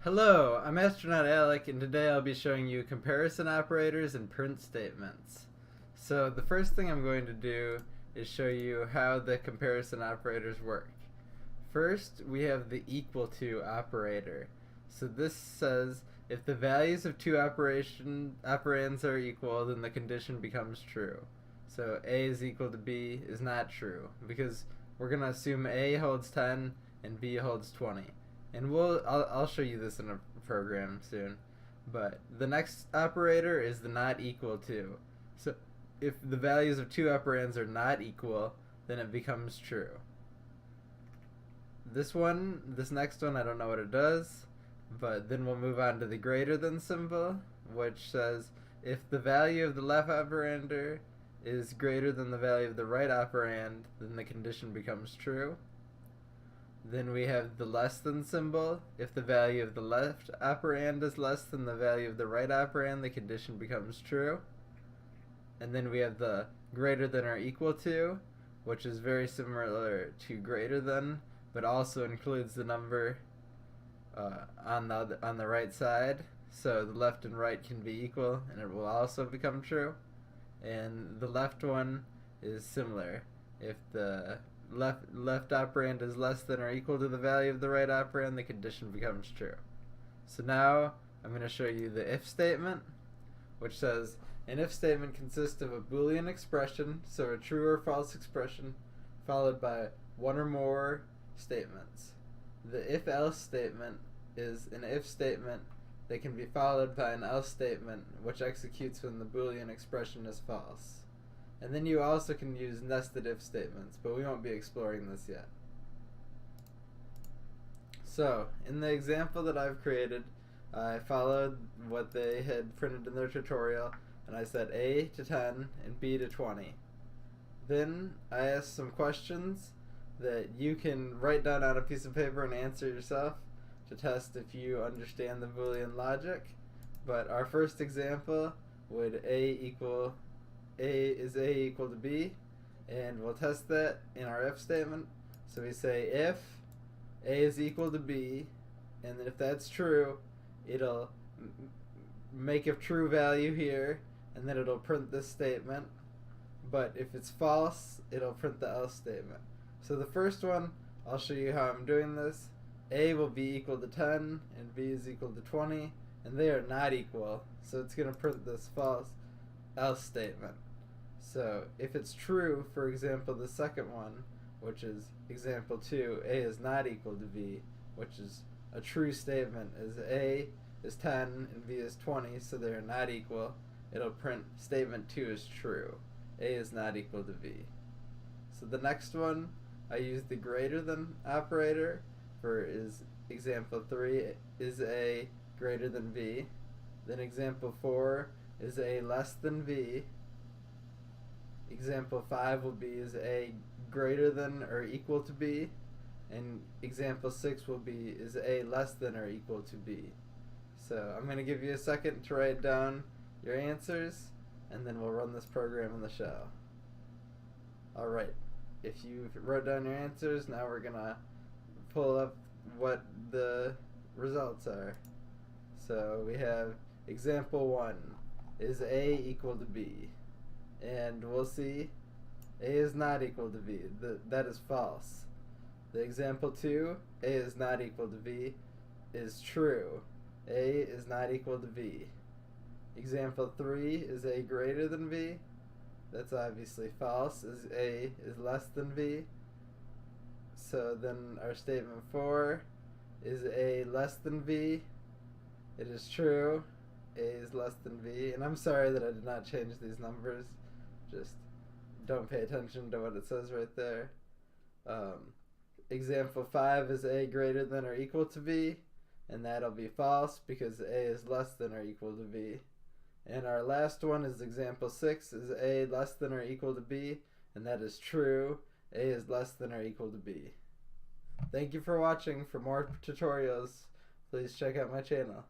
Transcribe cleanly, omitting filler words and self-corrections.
Hello, I'm Astronaut Alec, and today I'll be showing you comparison operators and print statements. So the first thing I'm going to do is show you how the comparison operators work. First, we have the equal to operator. So this says if the values of two operands are equal, then the condition becomes true. So A is equal to B is not true because we're going to assume A holds 10 and B holds 20. And I'll show you this in a program soon. But the next operator is the not equal to. So if the values of two operands are not equal, then it becomes true. This next one, I don't know what it does, but then we'll move on to the greater than symbol, which says if the value of the left operander is greater than the value of the right operand, then the condition becomes true. Then we have the less than symbol. If the value of the left operand is less than the value of the right operand, the condition becomes true. And then we have the greater than or equal to, which is very similar to greater than, but also includes the number on the right side. So the left and right can be equal, and it will also become true. And the left one is similar. If the left operand is less than or equal to the value of the right operand, the condition becomes true. So now I'm going to show you the if statement, which says an if statement consists of a Boolean expression, so a true or false expression, followed by one or more statements. The if-else statement is an if statement that can be followed by an else statement, which executes when the Boolean expression is false. And then you also can use nested if statements, but we won't be exploring this yet. So, in the example that I've created, I followed what they had printed in their tutorial, and I set A to 10 and B to 20. Then I asked some questions that you can write down on a piece of paper and answer yourself to test if you understand the Boolean logic. But our first example would is A equal to B, and we'll test that in our if statement. So we say if A is equal to B, and then if that's true, it'll make a true value here, and then it'll print this statement. But if it's false, it'll print the else statement. So the first one, I'll show you how I'm doing this. A will be equal to 10, and B is equal to 20, and they are not equal, so it's going to print this false else statement. So if it's true, for example, the second one, which is example 2, A is not equal to B, which is a true statement, as A is 10 and B is 20, so they are not equal, it'll print statement 2 is true. A is not equal to B. So the next one, I use the greater than operator for is example 3 is A greater than B. Then example 4 is A less than B. Example 5 will be is A greater than or equal to B. And example 6 will be is A less than or equal to B. So I'm going to give you a second to write down your answers, and then we'll run this program in the shell. Alright, if you wrote down your answers, now we're going to pull up what the results are. So we have example 1 is A equal to B, and we'll see A is not equal to B. That is false. The example 2, A is not equal to B, is true. A is not equal to B. Example 3 is A greater than B. That's obviously false, as A is less than B. So then our statement 4 is A less than B. It is true. A is less than B. And I'm sorry that I did not change these numbers. Just don't pay attention to what it says right there. Example 5 is A greater than or equal to B. And that'll be false because A is less than or equal to B. And our last one is example 6 is A less than or equal to B. And that is true. A is less than or equal to B. Thank you for watching. For more tutorials, please check out my channel.